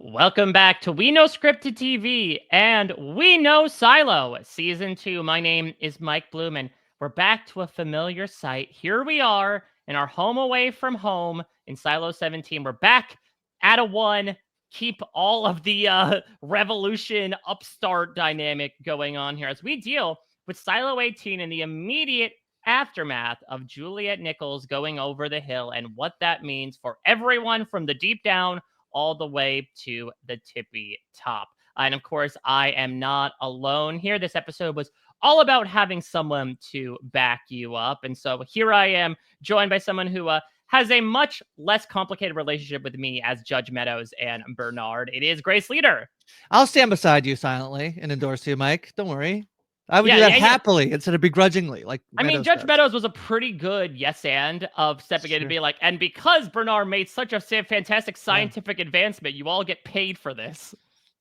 Welcome back to We Know Scripted TV and We Know Silo, Season 2. My name is Mike Bloom, and we're back to a familiar site. Here we are in our home away from home in Silo 17. We're back at a 1. Keep all of the revolution upstart dynamic going on here as we deal with Silo 18 and the immediate aftermath of Juliette Nichols going over the hill and what that means for everyone from the deep down all the way to the tippy top. And of course, I am not alone here. This episode was all about having someone to back you up. And so here I am, joined by someone who has a much less complicated relationship with me as Judge Meadows and Bernard. It is Grace Leeder. I'll stand beside you silently and endorse you, Mike. Don't worry. I would Yeah, do that yeah, yeah. happily instead of begrudgingly. Like I mean, Meadows Judge does. Meadows was a pretty good yes and of stepping in and Sure. being like, and because Bernard made such a fantastic scientific advancement, you all get paid for this.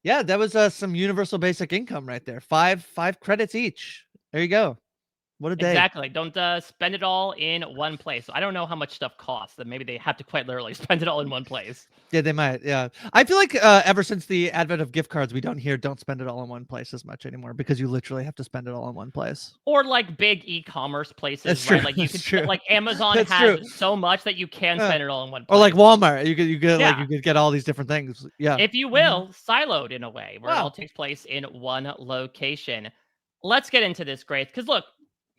Yeah, that was some universal basic income right there. Five credits each. There you go. What a day. Exactly. Don't spend it all in one place. I don't know how much stuff costs. That maybe they have to quite literally spend it all in one place. Yeah, they might. Yeah, I feel like ever since the advent of gift cards, we don't hear "don't spend it all in one place" as much anymore because you literally have to spend it all in one place. Or like big e-commerce places, That's right? true. Like you That's could, true. like Amazon That's has true. so much that you can spend it all in one place. Or like Walmart, you could Yeah. like you could get all these different things. Yeah, If you will, siloed in a way, where it all Wow. takes place in one location. Let's get into this, Grace, because look,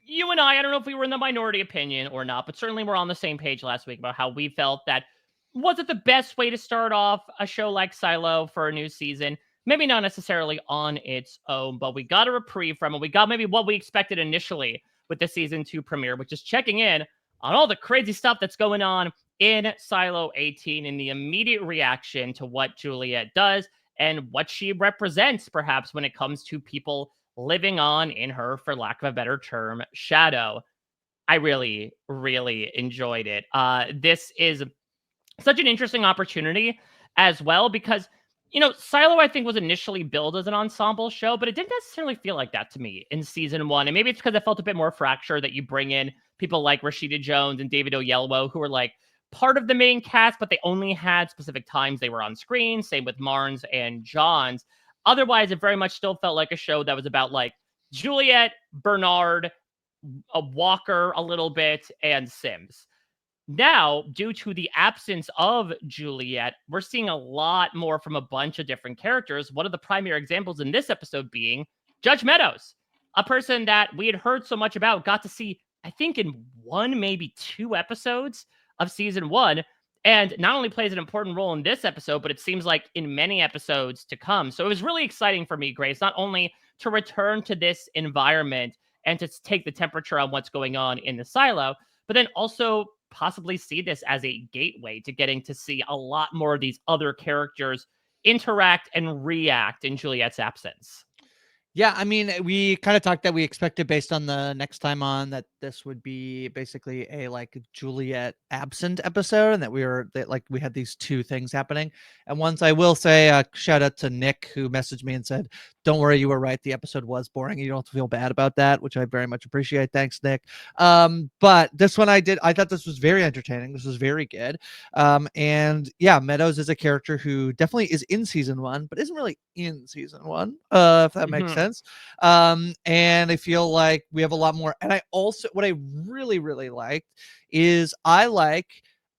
you and I don't know if we were in the minority opinion or not, but certainly we're on the same page last week about how we felt that was it the best way to start off a show like Silo for a new season? Maybe not necessarily on its own, but we got a reprieve from it. We got maybe what we expected initially with the season 2 premiere, which is checking in on all the crazy stuff that's going on in Silo 18 and the immediate reaction to what Juliette does and what she represents, perhaps, when it comes to people living on in her, for lack of a better term, shadow. I really, really enjoyed it. This is such an interesting opportunity as well because, Silo, I think, was initially billed as an ensemble show, but it didn't necessarily feel like that to me in season 1. And maybe it's because I felt a bit more fractured that you bring in people like Rashida Jones and David Oyelowo, who were like part of the main cast, but they only had specific times they were on screen. Same with Marnes and Johns. Otherwise, it very much still felt like a show that was about like Juliette, Bernard, a Walker a little bit, and Sims. Now, due to the absence of Juliette, we're seeing a lot more from a bunch of different characters. One of the primary examples in this episode being Judge Meadows, a person that we had heard so much about, got to see, I think, in one, maybe 2 episodes of season 1, and not only plays an important role in this episode, but it seems like in many episodes to come. So it was really exciting for me, Grace, not only to return to this environment and to take the temperature on what's going on in the silo, but then also possibly see this as a gateway to getting to see a lot more of these other characters interact and react in Juliette's absence. Yeah, I mean, we kind of talked that we expected based on the next time on that this would be basically a like Juliette absent episode, and that we had these 2 things happening. And once I will say, shout out to Nick who messaged me and said, "Don't worry, you were right. The episode was boring. You don't have to feel bad about that," which I very much appreciate. Thanks, Nick. But this one I thought this was very entertaining. This was very good. And yeah, Meadows is a character who definitely is in season 1, but isn't really in season 1. If that makes sense. And I feel like we have a lot more. And I also, what I really, really liked is I like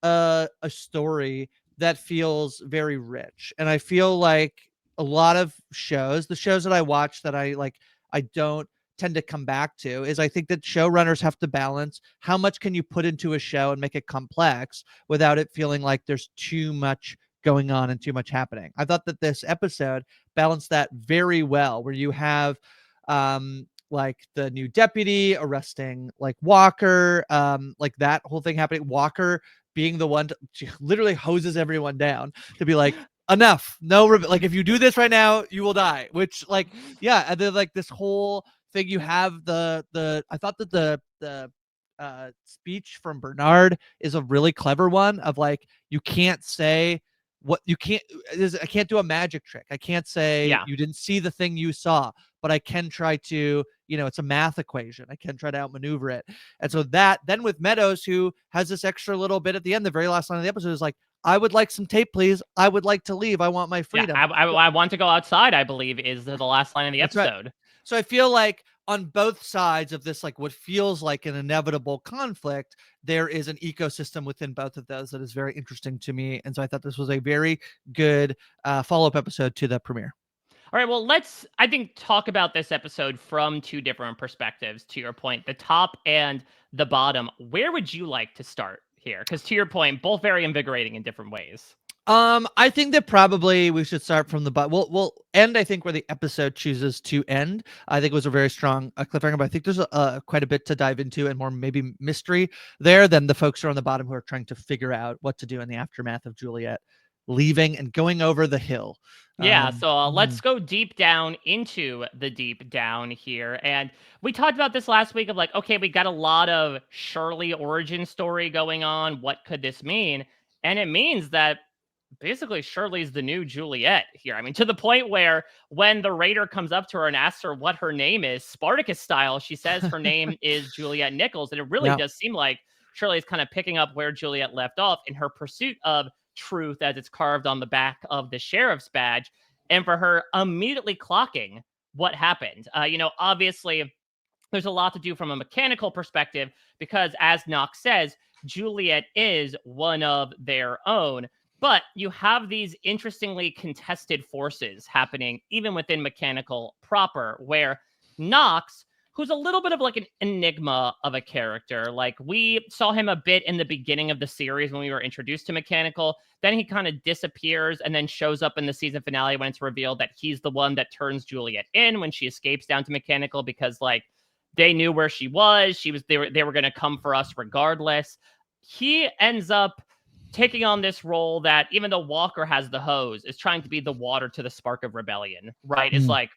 a story that feels very rich. And I feel like a lot of shows, the shows that I watch that I like, I don't tend to come back to, is I think that showrunners have to balance how much can you put into a show and make it complex without it feeling like there's too much going on and too much happening. I thought that this episode balanced that very well, where you have like the new deputy arresting like Walker, like that whole thing happening, Walker being the one to literally hoses everyone down to be like, enough, no, like if you do this right now you will die, which like, yeah. And then like this whole thing, you have the I thought that the speech from Bernard is a really clever one of like, you can't say what you can't, I can't do a magic trick. I can't say you didn't see the thing you saw, but I can try to, it's a math equation. I can try to outmaneuver it. And so that then with Meadows, who has this extra little bit at the end, the very last line of the episode is like, I would like some tape, please. I would like to leave. I want my freedom. Yeah, I want to go outside, I believe, is the last line of the That's right. episode. So I feel like on both sides of this, like what feels like an inevitable conflict, there is an ecosystem within both of those that is very interesting to me. And so I thought this was a very good follow-up episode to the premiere. All right, well, let's, I think, talk about this episode from two different perspectives, to your point, the top and the bottom. Where would you like to start here? Because to your point, both very invigorating in different ways. I think that probably we should start from the bottom. We'll end, I think, where the episode chooses to end. I think it was a very strong cliffhanger, but I think there's quite a bit to dive into and more maybe mystery there than the folks who are on the bottom who are trying to figure out what to do in the aftermath of Juliette leaving and going over the hill. Yeah, so let's go deep down into the deep down here. And we talked about this last week of like, okay, we got a lot of Shirley origin story going on. What could this mean? And it means that basically Shirley's the new Juliette here. I mean, to the point where when the raider comes up to her and asks her what her name is, Spartacus style, she says her name is Juliette Nichols. And it really does seem like Shirley is kind of picking up where Juliette left off in her pursuit of truth as it's carved on the back of the sheriff's badge, and for her immediately clocking what happened. Obviously there's a lot to do from a mechanical perspective because, as Knox says, Juliette is one of their own. But you have these interestingly contested forces happening even within mechanical proper, where Knox, who's a little bit of like an enigma of a character. Like, we saw him a bit in the beginning of the series when we were introduced to Mechanical. Then he kind of disappears and then shows up in the season finale when it's revealed that he's the one that turns Juliette in when she escapes down to Mechanical because, like, they knew where she was. They were going to come for us regardless. He ends up taking on this role that, even though Walker has the hose, is trying to be the water to the spark of rebellion, right? It's like,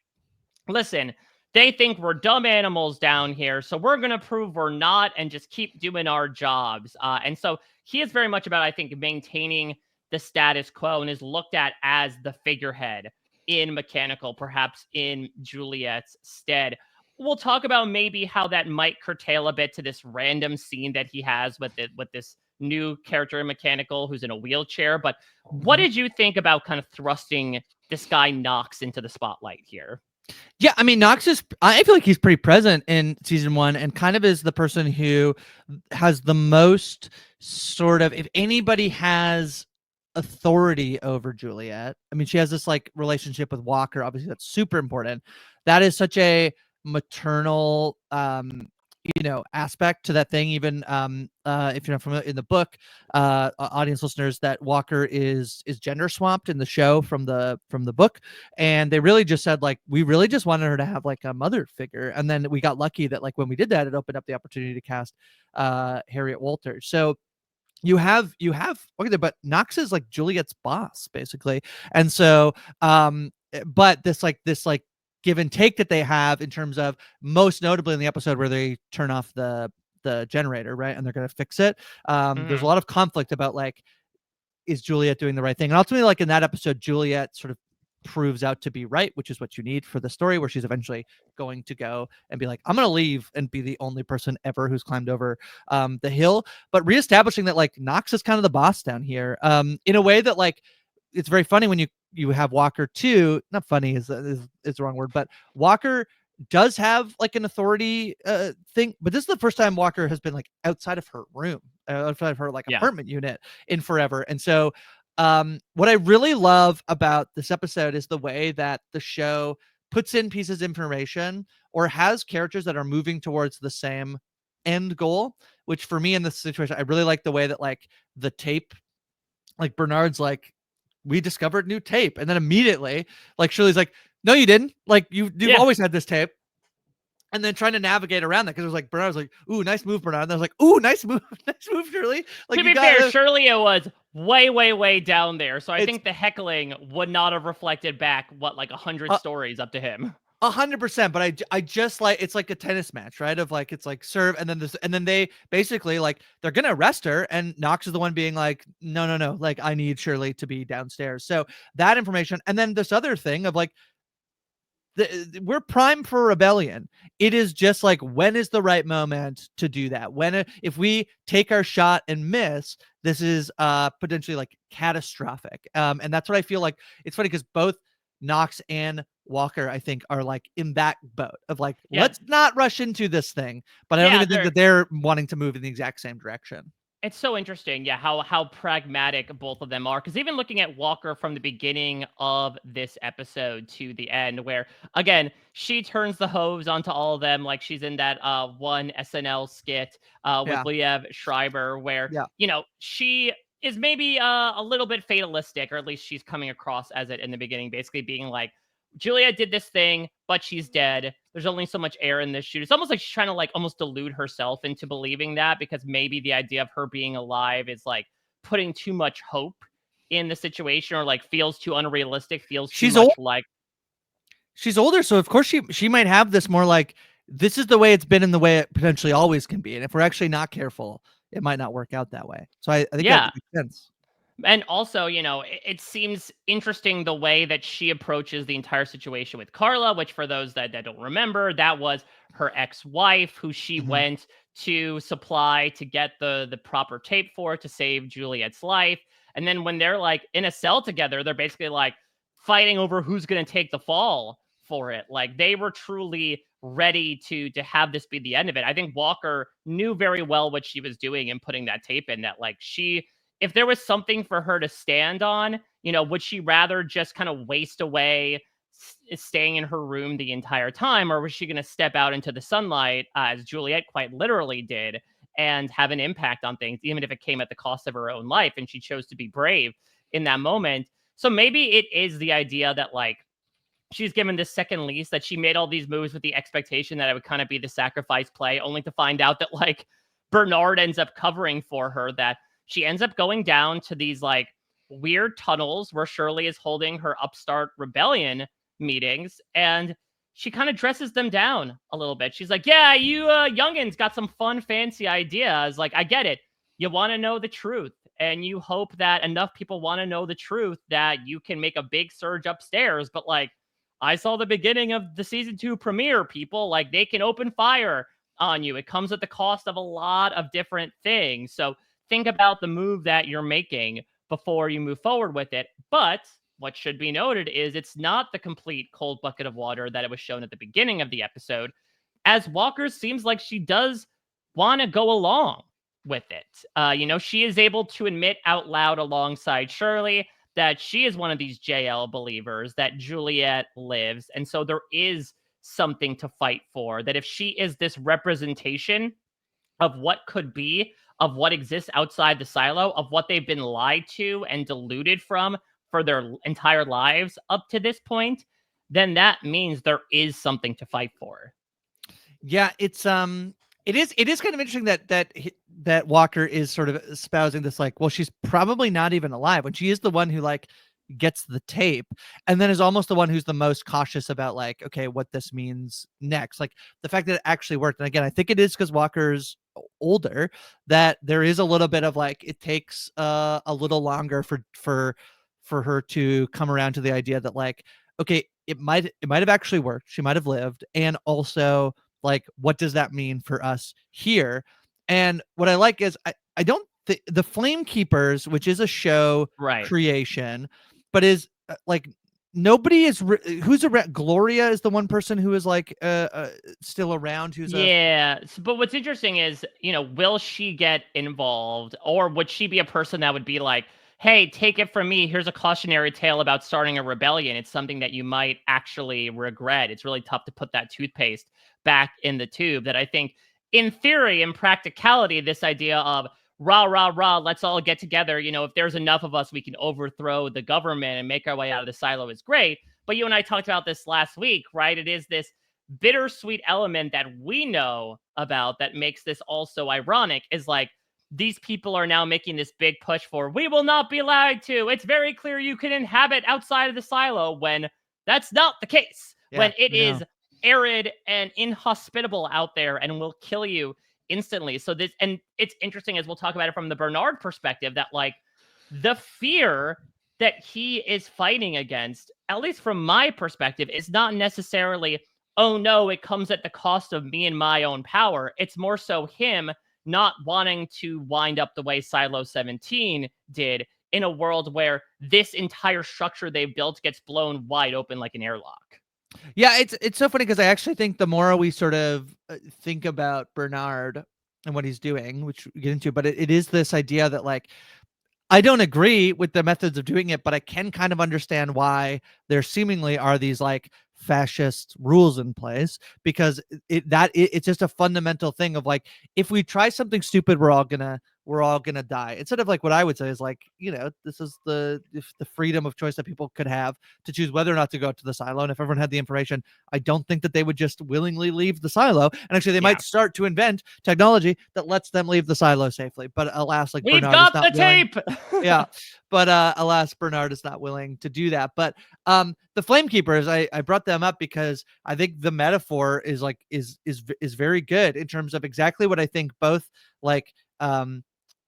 listen, they think we're dumb animals down here, so we're going to prove we're not and just keep doing our jobs. And so he is very much about, I think, maintaining the status quo and is looked at as the figurehead in Mechanical, perhaps in Juliette's stead. We'll talk about maybe how that might curtail a bit to this random scene that he has with this new character in Mechanical who's in a wheelchair. But what did you think about kind of thrusting this guy Knox into the spotlight here? Yeah, I mean, Knox I feel like he's pretty present in season 1 and kind of is the person who has the most sort of, if anybody has authority over Juliette, I mean, she has this like relationship with Walker. Obviously, that's super important. That is such a maternal aspect to that thing. Even if you're not familiar in the book, audience listeners, that Walker is gender swapped in the show from the book, and they really just said like, we really just wanted her to have like a mother figure, and then we got lucky that like when we did that, it opened up the opportunity to cast Harriet Walters. So you have okay, but Knox is like Juliette's boss basically, and so but this give and take that they have in terms of, most notably in the episode where they turn off the generator, right, and they're going to fix it. There's a lot of conflict about like, is Juliette doing the right thing? And ultimately, like in that episode, Juliette sort of proves out to be right, which is what you need for the story, where she's eventually going to go and be like, I'm going to leave and be the only person ever who's climbed over the hill. But reestablishing that like Knox is kind of the boss down here, in a way that like, it's very funny when you have Walker too. Not funny is the wrong word, but Walker does have like an authority thing. But this is the first time Walker has been like outside of her room, outside of her like apartment unit in forever. And so what I really love about this episode is the way that the show puts in pieces of information or has characters that are moving towards the same end goal, which for me in this situation, I really like the way that like the tape, like Bernard's like, we discovered new tape. And then immediately, like Shirley's like, no, you didn't. Like you've always had this tape. And then trying to navigate around that, because it was like, Bernard was like, ooh, nice move, Bernard. And I was like, ooh, nice move, Shirley. Like, to be fair, Shirley was way, way, way down there. So I think the heckling would not have reflected back, like 100 stories up to him. 100%, but I just like, it's like a tennis match, right? Of like, it's like serve, and then they basically like, they're gonna arrest her, and Knox is the one being like, no, like I need Shirley to be downstairs. So that information, and then this other thing of like, we're primed for rebellion. It is just like, when is the right moment to do that? When, if we take our shot and miss, this is potentially like catastrophic. And that's what I feel like. It's funny because both Knox and Walker, I think, are like in that boat of like, Yeah. let's not rush into this thing. But I don't even think that they're wanting to move in the exact same direction. It's so interesting, yeah, how pragmatic both of them are. Because even looking at Walker from the beginning of this episode to the end, where again she turns the hose onto all of them, like she's in that one SNL skit with Yeah. Liev Schreiber, where Yeah. she is maybe a little bit fatalistic, or at least she's coming across as it in the beginning, basically being like, Juliette did this thing, but she's dead. There's only so much air in this chute. It's almost like she's trying to like almost delude herself into believing that, because maybe the idea of her being alive is like putting too much hope in the situation, or like feels too unrealistic, feels too much like she's older, so of course she might have this more like, this is the way it's been and the way it potentially always can be. And if we're actually not careful, it might not work out that way. So I think that makes sense. And also, it seems interesting the way that she approaches the entire situation with Carla, which for those that don't remember, that was her ex-wife who she went to supply to get the proper tape for to save Juliette's life. And then when they're like in a cell together, they're basically like fighting over who's going to take the fall for it. Like they were truly ready to have this be the end of it. I think Walker knew very well what she was doing in putting that tape in, that like if there was something for her to stand on, would she rather just kind of waste away staying in her room the entire time? Or was she going to step out into the sunlight, as Juliette quite literally did, and have an impact on things, even if it came at the cost of her own life? And she chose to be brave in that moment. So maybe it is the idea that like she's given this second lease, that she made all these moves with the expectation that it would kind of be the sacrifice play, only to find out that like Bernard ends up covering for her, that she ends up going down to these like weird tunnels where Shirley is holding her upstart rebellion meetings, and she kind of dresses them down a little bit. She's like, yeah, you youngins got some fun, fancy ideas. Like, I get it. You want to know the truth, and you hope that enough people want to know the truth that you can make a big surge upstairs. But like, I saw the beginning of the season 2 premiere, people. Like, they can open fire on you. It comes at the cost of a lot of different things. So think about the move that you're making before you move forward with it. But what should be noted is it's not the complete cold bucket of water that it was shown at the beginning of the episode, as Walker seems like she does want to go along with it. She is able to admit out loud alongside Shirley that she is one of these JL believers, that Juliette lives. And so there is something to fight for, that if she is this representation of what could be, of what exists outside the silo, of what they've been lied to and deluded from for their entire lives up to this point, then that means there is something to fight for. Yeah, it is kind of interesting that Walker is sort of espousing this like, well, she's probably not even alive, when she is the one who like gets the tape, and then is almost the one who's the most cautious about like, okay, what this means next. Like the fact that it actually worked. And again, I think it is because Walker's older, that there is a little bit of like, it takes a little longer for her to come around to the idea that like, okay, it might have actually worked. She might have lived. And also, like, what does that mean for us here? And what I like is I don't think the Flame Keepers, which is a show creation, but is like nobody is who's around. Gloria is the one person who is like still around, who's but what's interesting is, will she get involved, or would she be a person that would be like, hey, take it from me, here's a cautionary tale about starting a rebellion. It's something that you might actually regret. It's really tough to put that toothpaste back in the tube. That I think in theory, in practicality, this idea of rah, rah, rah, let's all get together. If there's enough of us, we can overthrow the government and make our way out of the silo is great. But you and I talked about this last week, right? It is this bittersweet element that we know about that makes this also ironic, is like, these people are now making this big push for, we will not be lied to. It's very clear you can inhabit outside of the silo, when that's not the case. When it is arid and inhospitable out there and will kill you instantly. So and it's interesting, as we'll talk about it from the Bernard perspective, that like the fear that he is fighting against, at least from my perspective, is not necessarily, oh no, it comes at the cost of me and my own power. It's more so him not wanting to wind up the way Silo 17 did, in a world where this entire structure they've built gets blown wide open like an airlock. Yeah, it's so funny because I actually think the more we sort of think about Bernard and what he's doing, which we get into, but it is this idea that like I don't agree with the methods of doing it, but I can kind of understand why there seemingly are these like fascist rules in place, because it's just a fundamental thing of like, if we try something stupid, we're all gonna die. Instead of like what I would say is like, this is the freedom of choice that people could have to choose whether or not to go to the silo. And if everyone had the information, I don't think that they would just willingly leave the silo. And actually, they might start to invent technology that lets them leave the silo safely. But alas, like We've Bernard is got not the willing. tape. Yeah, but alas, Bernard is not willing to do that. But the Flamekeepers, I brought them up because I think the metaphor is like is very good in terms of exactly what I think both like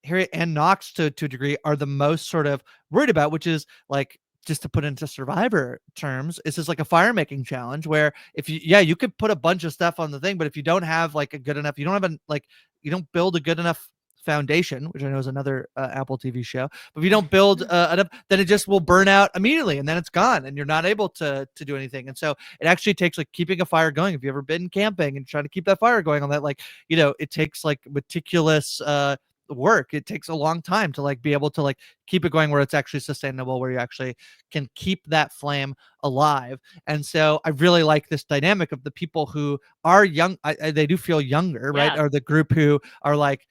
Harriet and Knox to a degree are the most sort of worried about, which is like, just to put into Survivor terms, it's just like a fire making challenge where if you could put a bunch of stuff on the thing, but if you don't have like a good enough, you don't have you don't build a good enough foundation, which I know is another Apple TV show, but if you don't build enough, then it just will burn out immediately and then it's gone and you're not able to do anything. And so it actually takes like keeping a fire going. If you've ever been camping and trying to keep that fire going on that, like, it takes like meticulous work. It takes a long time to like be able to like keep it going where it's actually sustainable, where you actually can keep that flame alive. And so I really like this dynamic of the people who are young. They do feel younger, right? Or the group who are like,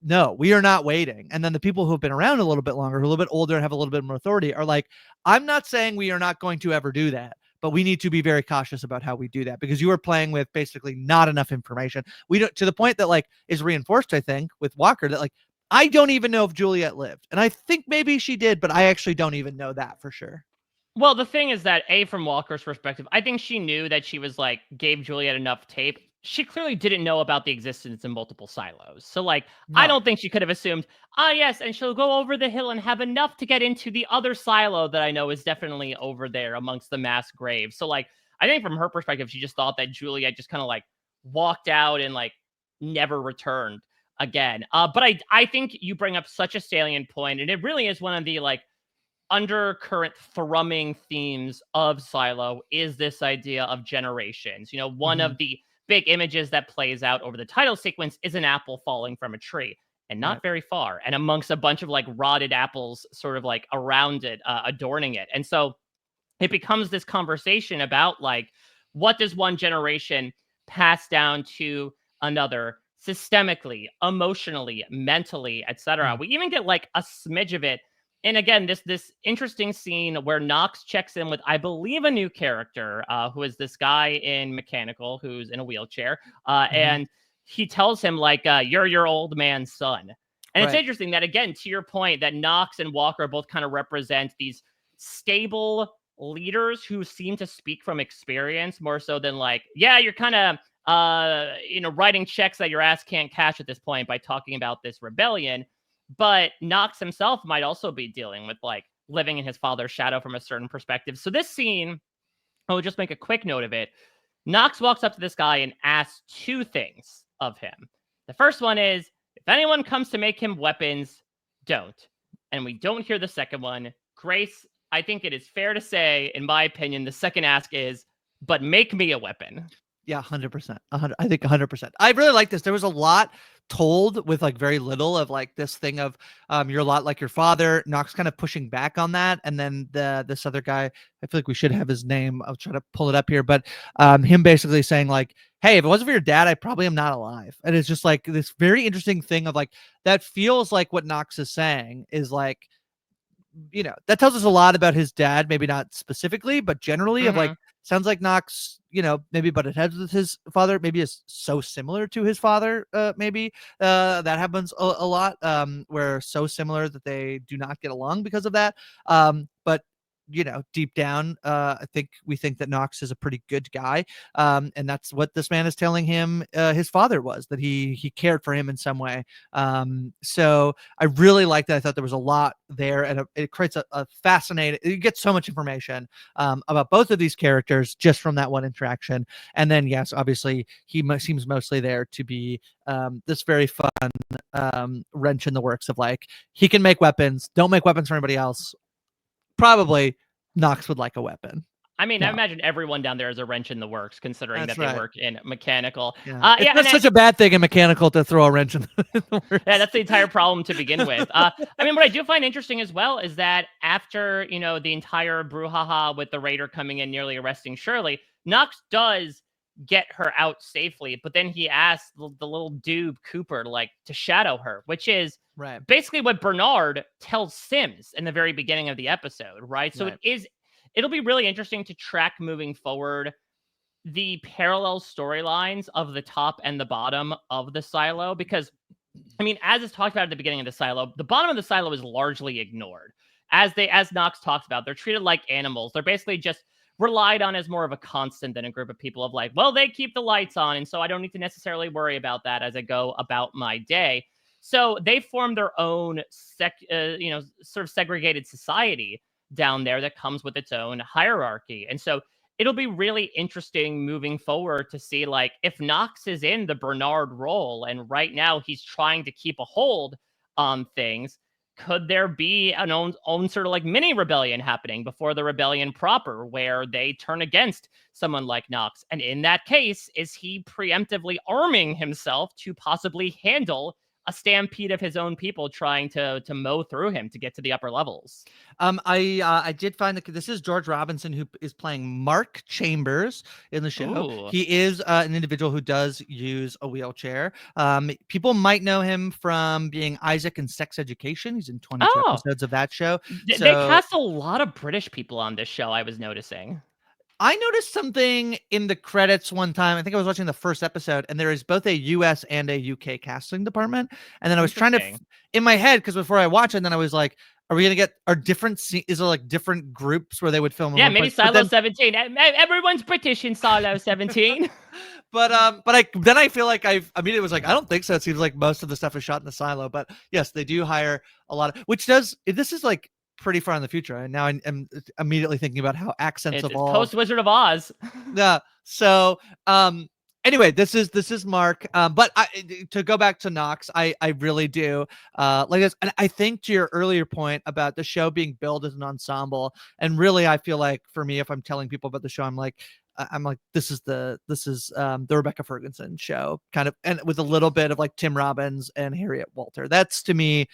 no, we are not waiting. And then the people who have been around a little bit longer, who are a little bit older and have a little bit more authority are like, I'm not saying we are not going to ever do that, but we need to be very cautious about how we do that, because you are playing with basically not enough information. We don't, to the point that like is reinforced, I think, with Walker, that like, I don't even know if Juliette lived. And I think maybe she did, but I actually don't even know that for sure. Well, the thing is that, from Walker's perspective, I think she knew that she was like, gave Juliette enough tape. She clearly didn't know about the existence of multiple silos. So, like, I No. don't think she could have assumed, yes, and she'll go over the hill and have enough to get into the other silo that I know is definitely over there amongst the mass graves. So, like, I think from her perspective, she just thought that Juliette just kind of like walked out and like never returned again. But I think you bring up such a salient point, and it really is one of the like undercurrent thrumming themes of Silo is this idea of generations. One of the big images that plays out over the title sequence is an apple falling from a tree, and not very far, and amongst a bunch of like rotted apples sort of like around it, adorning it. And so it becomes this conversation about like, what does one generation pass down to another systemically, emotionally, mentally, etc. We even get like a smidge of it. And again, this interesting scene where Knox checks in with, I believe, a new character, who is this guy in Mechanical who's in a wheelchair, and he tells him like, "You're your old man's son." And it's interesting that, again, to your point, that Knox and Walker both kind of represent these stable leaders who seem to speak from experience more so than like, yeah, you're kind of writing checks that your ass can't cash at this point by talking about this rebellion. But Knox himself might also be dealing with like living in his father's shadow from a certain perspective. So this scene, I will just make a quick note of it. Knox walks up to this guy and asks two things of him. The first one is, if anyone comes to make him weapons, don't. And we don't hear the second one. Grace, I think it is fair to say, in my opinion, the second ask is, but make me a weapon. Yeah, 100%. I think 100%. I really like this. There was a lot told with like very little of like this thing of you're a lot like your father. Knox kind of pushing back on that, and then this other guy, I feel like we should have his name. I'll try to pull it up here, but him basically saying like, hey, if it wasn't for your dad, I probably am not alive. And it's just like this very interesting thing of like, that feels like what Knox is saying is like, that tells us a lot about his dad, maybe not specifically, but generally of like, sounds like Knox, maybe butted heads with his father, maybe is so similar to his father. Maybe that happens a lot, where so similar that they do not get along because of that. But deep down, I think we think that Knox is a pretty good guy. And that's what this man is telling him his father was, that he cared for him in some way. So I really like that. I thought there was a lot there, and it creates a fascinating, you get so much information about both of these characters just from that one interaction. And then, yes, obviously he seems mostly there to be this very fun wrench in the works of like, he can make weapons, don't make weapons for anybody else. Probably Knox would like a weapon. I mean, No. I imagine everyone down there is a wrench in the works, considering That's that they right. work in mechanical. Yeah, it's Yeah, not such a bad thing in mechanical to throw a wrench in the works. yeah, that's the entire problem to begin with. I mean, what I do find interesting as well is that after, the entire brouhaha with the raider coming in, nearly arresting Shirley, Knox does get her out safely, but then he asks the little dude Cooper to shadow her, which is Right. basically what Bernard tells Sims in the very beginning of the episode, right? So Right. it'll be really interesting to track moving forward the parallel storylines of the top and the bottom of the silo, because I mean, as is talked about at the beginning of the silo, the bottom of the silo is largely ignored. As Knox talks about, they're treated like animals. They're basically just relied on as more of a constant than a group of people of like, well, they keep the lights on, and so I don't need to necessarily worry about that as I go about my day. So they form their own sort of segregated society down there that comes with its own hierarchy. And so it'll be really interesting moving forward to see if Knox is in the Bernard role and right now he's trying to keep a hold on things. Could there be an own sort of mini rebellion happening before the rebellion proper, where they turn against someone like Knox? And in that case, is he preemptively arming himself to possibly handle a stampede of his own people trying to mow through him to get to the upper levels? I did find that this is George Robinson, who is playing Mark Chambers in the show. Ooh. He is an individual who does use a wheelchair. People might know him from being Isaac in Sex Education. He's in 22 episodes of that show. They cast a lot of British people on this show, I was noticing. I noticed something in the credits one time. I think I was watching the first episode, and there is both a US and a UK casting department. And then I was trying to, in my head, because before I watch it, then I was like, are we going to get, is there different groups where they would film? Yeah, maybe Silo 17. Everyone's British in Silo 17. But I feel like it was like, I don't think so. It seems like most of the stuff is shot in the silo, but yes, they do hire a lot of, this is pretty far in the future. And now I'm immediately thinking about how accents evolve. Post Wizard of Oz. Yeah. So, anyway, this is Mark. But to go back to Knox, I really do like this. And I think to your earlier point about the show being billed as an ensemble, and really, I feel like for me, if I'm telling people about the show, I'm like, this is the Rebecca Ferguson show, kind of, and with a little bit of Tim Robbins and Harriet Walter. That's, to me,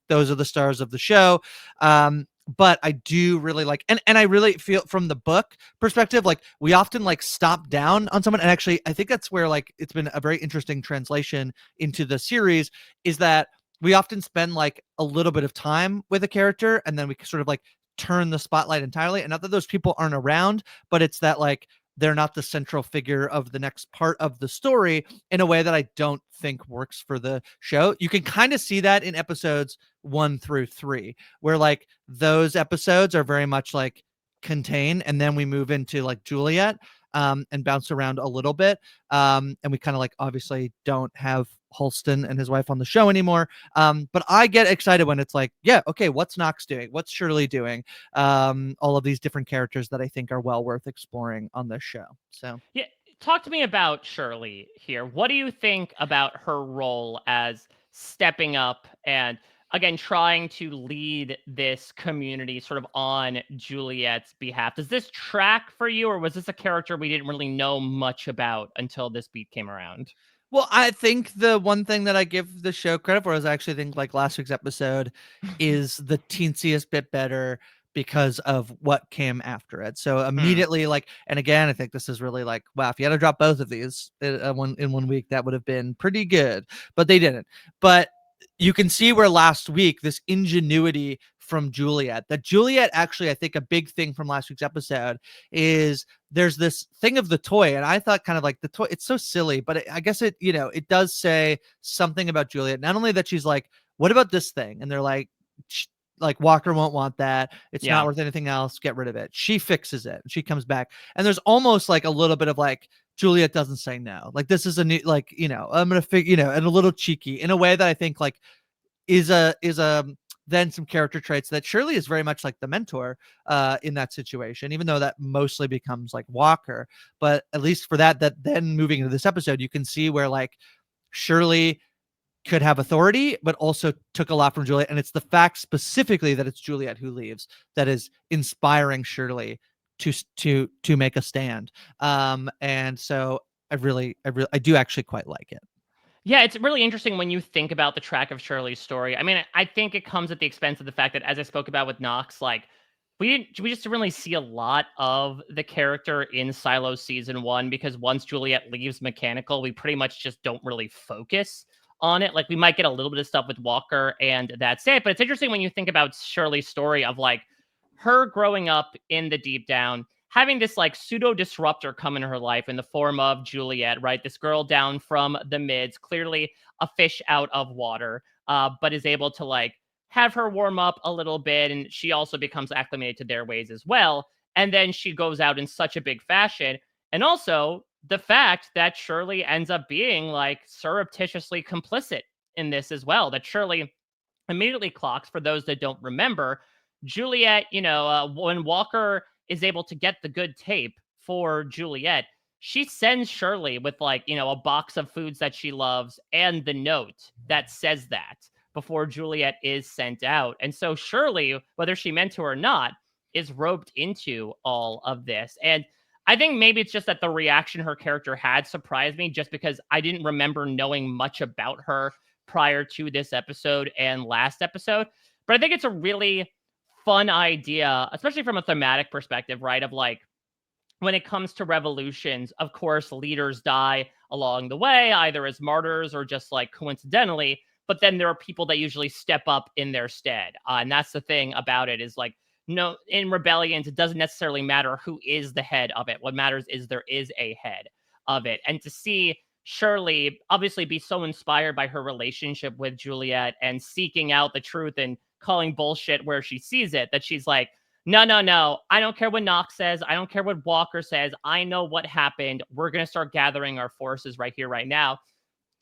those are the stars of the show. But I do really and I really feel from the book perspective, we often stop down on someone. And actually, I think that's where it's been a very interesting translation into the series, is that we often spend a little bit of time with a character, and then we sort of turn the spotlight entirely. And not that those people aren't around, but it's that they're not the central figure of the next part of the story in a way that I don't think works for the show. You can kind of see that in episodes 1 through 3, where those episodes are very much contained, and then we move into Juliette and bounce around a little bit. And we kind of obviously don't have Holston and his wife on the show anymore. But I get excited when it's yeah, okay, what's Knox doing? What's Shirley doing? All of these different characters that I think are well worth exploring on this show. So yeah, talk to me about Shirley here. What do you think about her role as stepping up and, again, trying to lead this community sort of on Juliette's behalf? Does this track for you, or was this a character we didn't really know much about until this beat came around? Well, I think the one thing that I give the show credit for is I actually think last week's episode is the teensiest bit better because of what came after it. So immediately, and again, I think this is really wow, if you had to drop both of these in 1 week, that would have been pretty good, but they didn't. But you can see where last week, this ingenuity from Juliette, actually, I think a big thing from last week's episode is there's this thing of the toy. And I thought kind of the toy, it's so silly, but I guess it, it does say something about Juliette. Not only that she's what about this thing? And they're like Walker won't want that. It's Yeah. not worth anything else. Get rid of it. She fixes it. She comes back. And there's almost like a little bit of like Juliette doesn't say no. Like this is a new, like, I'm going to figure, and a little cheeky in a way that I think like is a then some character traits that Shirley is very much like the mentor in that situation, even though that mostly becomes like Walker. But at least for that then moving into this episode, you can see where like Shirley could have authority, but also took a lot from Juliette. And it's the fact specifically that it's Juliette who leaves that is inspiring Shirley to make a stand. And so I do actually quite like it. Yeah, it's really interesting when you think about the track of Shirley's story. I mean, I think it comes at the expense of the fact that, as I spoke about with Knox, like we just didn't really see a lot of the character in Silo season 1, because once Juliette leaves Mechanical, we pretty much just don't really focus on it. Like we might get a little bit of stuff with Walker and that's it. But it's interesting when you think about Shirley's story of like her growing up in the Deep Down, having this like pseudo disruptor come in her life in the form of Juliette, right? This girl down from the mids, clearly a fish out of water, but is able to like have her warm up a little bit. And she also becomes acclimated to their ways as well. And then she goes out in such a big fashion. And also the fact that Shirley ends up being like surreptitiously complicit in this as well, that Shirley immediately clocks, for those that don't remember, Juliette, when Walker is able to get the good tape for Juliette, she sends Shirley with like, a box of foods that she loves and the note that says that before Juliette is sent out. And so Shirley, whether she meant to or not, is roped into all of this. And I think maybe it's just that the reaction her character had surprised me, just because I didn't remember knowing much about her prior to this episode and last episode. But I think it's a really fun idea, especially from a thematic perspective, right? Of like, when it comes to revolutions, of course, leaders die along the way, either as martyrs or just like coincidentally. But then there are people that usually step up in their stead. And that's the thing about it, is like, no, in rebellions, it doesn't necessarily matter who is the head of it. What matters is there is a head of it. And to see Shirley obviously be so inspired by her relationship with Juliette and seeking out the truth and calling bullshit where she sees it, that she's like, no, no, no, I don't care what Knox says. I don't care what Walker says. I know what happened. We're going to start gathering our forces right here, right now.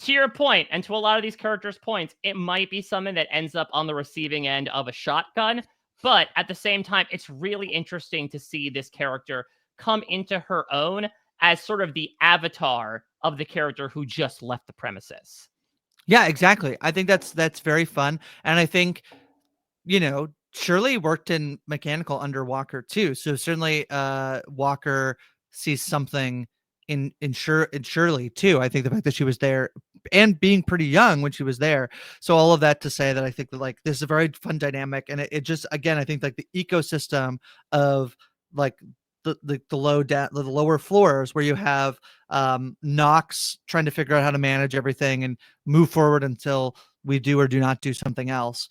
To your point, and to a lot of these characters' points, it might be something that ends up on the receiving end of a shotgun. But at the same time, it's really interesting to see this character come into her own as sort of the avatar of the character who just left the premises. Yeah, exactly. I think that's very fun. And I think, Shirley worked in Mechanical under Walker too. So certainly Walker sees something in Shirley too. I think the fact that she was there and being pretty young when she was there. So all of that to say that I think that like this is a very fun dynamic. And it just, again, I think like the ecosystem of like the lower floors where you have Knox trying to figure out how to manage everything and move forward until we do or do not do something else.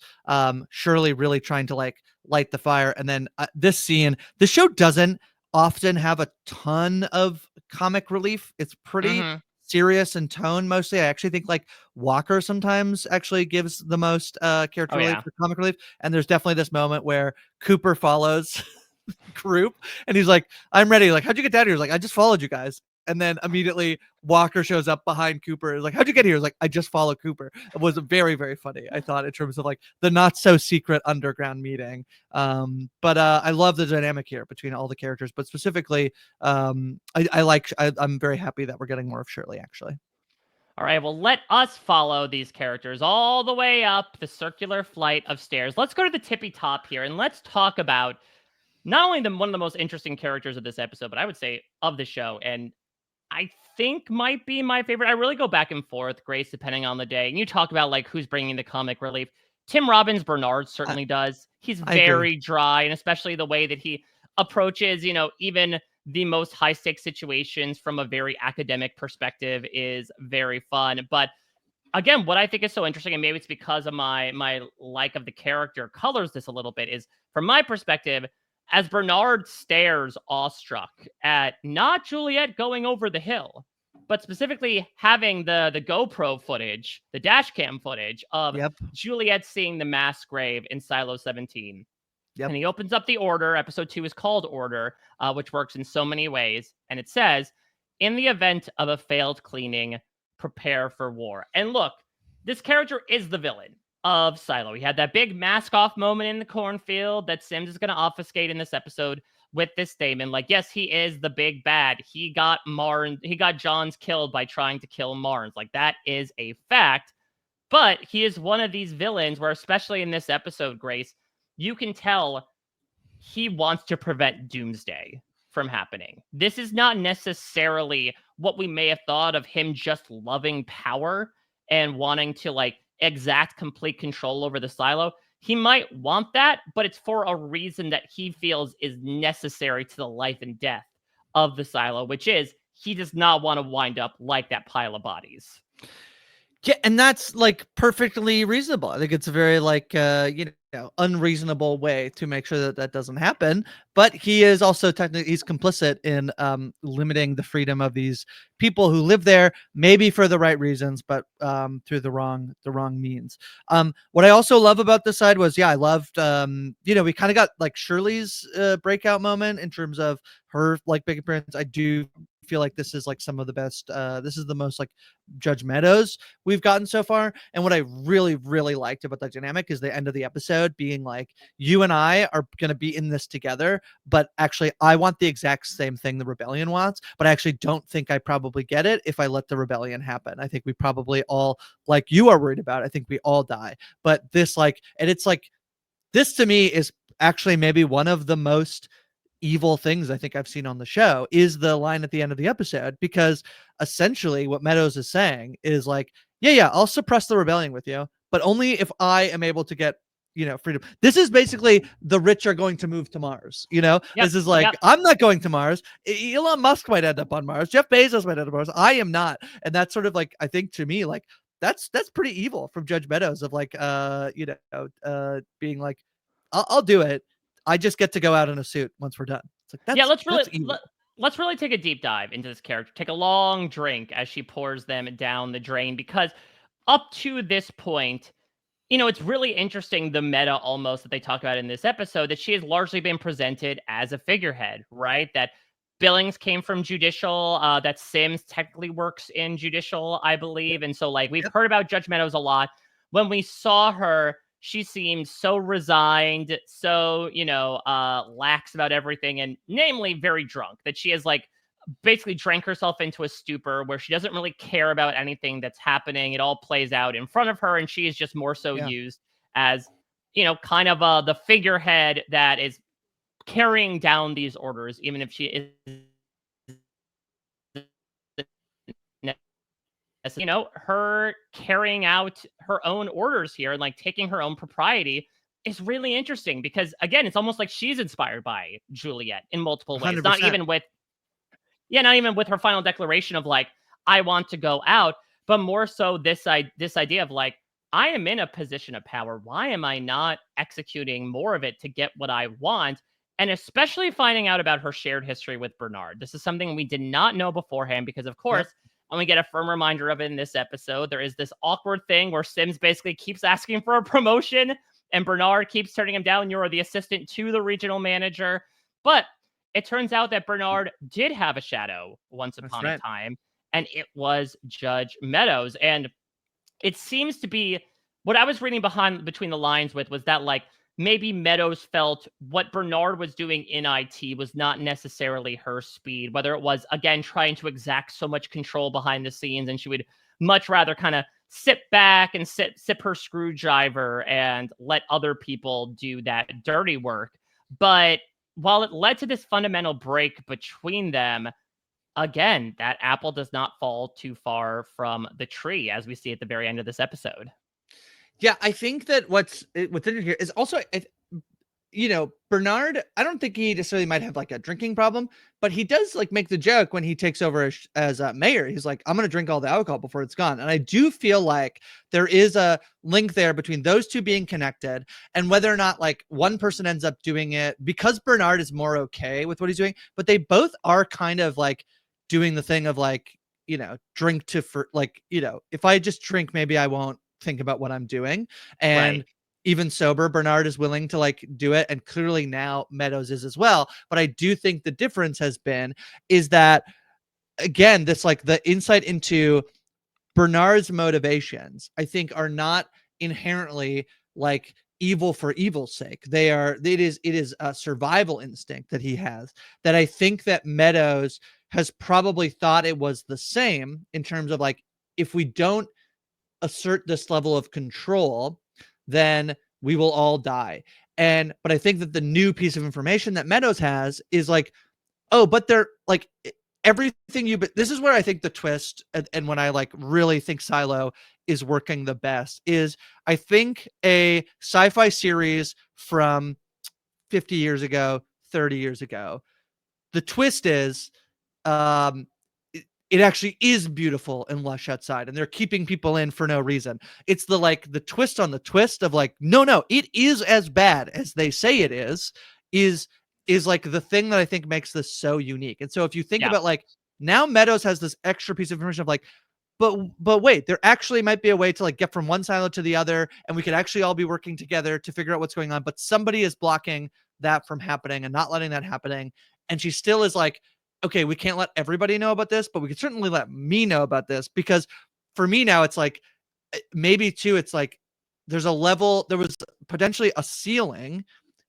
Shirley really trying to like light the fire. And then this scene, the show doesn't often have a ton of comic relief. It's pretty serious in tone mostly. I actually think like Walker sometimes actually gives the most character relief for comic relief. And there's definitely this moment where Cooper follows group and he's like, I'm ready. Like, how'd you get down here? He's like, I just followed you guys. And then immediately Walker shows up behind Cooper. He's like, how'd you get here? He's like, I just followed Cooper. It was very, very funny, I thought, in terms of like the not so secret underground meeting. But I love the dynamic here between all the characters, but specifically I'm very happy that we're getting more of Shirley actually. All right, well, let us follow these characters all the way up the circular flight of stairs. Let's go to the tippy top here and let's talk about not only one of the most interesting characters of this episode, but I would say of the show, and I think might be my favorite. I really go back and forth, Grace, depending on the day. And you talk about like who's bringing the comic relief. Tim Robbins Bernard certainly does. He's very dry, and especially the way that he approaches, even the most high stakes situations from a very academic perspective is very fun. But again, what I think is so interesting, and maybe it's because of my like of the character colors this a little bit, is from my perspective, as Bernard stares awestruck at not Juliette going over the hill, but specifically having the GoPro footage, the dash cam footage of Juliette seeing the mass grave in Silo 17. And he opens up the order. Episode 2 is called Order, which works in so many ways. And it says, in the event of a failed cleaning, prepare for war. And look, this character is the villain of Silo. He had that big mask off moment in the cornfield that Sims is going to obfuscate in this episode with this statement. Like, yes, he is the big bad. He got Johns killed by trying to kill Marnes. Like, that is a fact. But he is one of these villains where, especially in this episode, Grace, you can tell he wants to prevent doomsday from happening. This is not necessarily what we may have thought of him just loving power and wanting to like exact complete control over the silo. He might want that, but it's for a reason that he feels is necessary to the life and death of the silo, which is he does not want to wind up like that pile of bodies. Yeah, and that's like perfectly reasonable. I think it's a very like unreasonable way to make sure that that doesn't happen. But he is also technically he's complicit in limiting the freedom of these people who live there, maybe for the right reasons, but through the wrong means. What I also love about this side was I loved we kind of got like Shirley's breakout moment in terms of her like big appearance. I do feel like this is like some of the best this is the most like Judge Meadows we've gotten so far. And what I really liked about that dynamic is the end of the episode being like, you and I are going to be in this together, but actually I want the exact same thing the rebellion wants, but I actually don't think I probably get it if I let the rebellion happen. I think we probably all, like you are worried about, I think we all die. But this like, and it's like, this to me is actually maybe one of the most evil things I think I've seen on the show is the line at the end of the episode, because essentially what Meadows is saying is like, I'll suppress the rebellion with you, but only if I am able to get freedom. This is basically the rich are going to move to Mars. This is like, I'm not going to Mars. Elon Musk might end up on Mars. Jeff Bezos might end up on Mars. I am not. And that's sort of like, I think to me, like that's pretty evil from Judge Meadows of like, being like, I'll do it. I just get to go out in a suit once we're done. It's like, let's really take a deep dive into this character. Take a long drink as she pours them down the drain, because up to this point, it's really interesting, the meta almost that they talk about in this episode, that she has largely been presented as a figurehead, right? That Billings came from judicial, that Sims technically works in judicial, I believe. And so like we've heard about Judge Meadows a lot. When we saw her, she seemed so resigned, so, lax about everything, and namely very drunk, that she has like basically drank herself into a stupor where she doesn't really care about anything that's happening. It all plays out in front of her, and she is just more so used as, kind of the figurehead that is carrying down these orders, even if she is her carrying out her own orders here and like taking her own propriety is really interesting, because again, it's almost like she's inspired by Juliette in multiple ways. 100%. Not even with her final declaration of like, I want to go out, but more so this idea of like, I am in a position of power. Why am I not executing more of it to get what I want? And especially finding out about her shared history with Bernard. This is something we did not know beforehand, because of course, and we get a firm reminder of it in this episode. There is this awkward thing where Sims basically keeps asking for a promotion and Bernard keeps turning him down. You're the assistant to the regional manager. But it turns out that Bernard did have a shadow once upon a time, and it was Judge Meadows. And it seems to be what I was reading between the lines was that like maybe Meadows felt what Bernard was doing in IT was not necessarily her speed, whether it was, again, trying to exact so much control behind the scenes, and she would much rather kind of sit back and sip her screwdriver and let other people do that dirty work. But while it led to this fundamental break between them, again, that apple does not fall too far from the tree, as we see at the very end of this episode. Yeah, I think that what's in here is also, Bernard, I don't think he necessarily might have like a drinking problem, but he does like make the joke when he takes over as mayor. He's like, I'm going to drink all the alcohol before it's gone. And I do feel like there is a link there between those two being connected, and whether or not like one person ends up doing it because Bernard is more okay with what he's doing, but they both are kind of like doing the thing of like, drink if I just drink, maybe I won't think about what I'm doing. And Right. even sober, Bernard is willing to like do it. And clearly now Meadows is as well. But I do think the difference is that, again, this like the insight into Bernard's motivations, I think, are not inherently like evil for evil's sake. It is a survival instinct that he has, that I think that Meadows has probably thought it was the same, in terms of like, if we don't assert this level of control, then we will all die. But I think that the new piece of information that Meadows has is like, oh, but they're like, everything but this is where I think the twist, and when I like really think Silo is working the best, is I think a sci-fi series from 50 years ago, 30 years ago, the twist is it actually is beautiful and lush outside, and they're keeping people in for no reason. It's the twist on the twist of like, no, it is as bad as they say it is like the thing that I think makes this so unique. And so if you think about like, now Meadows has this extra piece of information of like, but wait, there actually might be a way to like get from one silo to the other, and we could actually all be working together to figure out what's going on, but somebody is blocking that from happening and not letting that happening. And she still is like, okay, we can't let everybody know about this, but we can certainly let me know about this, because for me now, it's like, maybe too, it's like there was potentially a ceiling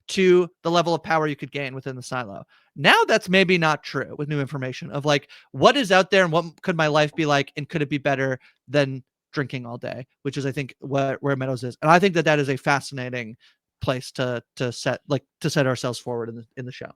to the level of power you could gain within the silo. Now that's maybe not true with new information of like, what is out there and what could my life be like, and could it be better than drinking all day, which is I think where Meadows is. And I think that is a fascinating place to set ourselves forward in the show.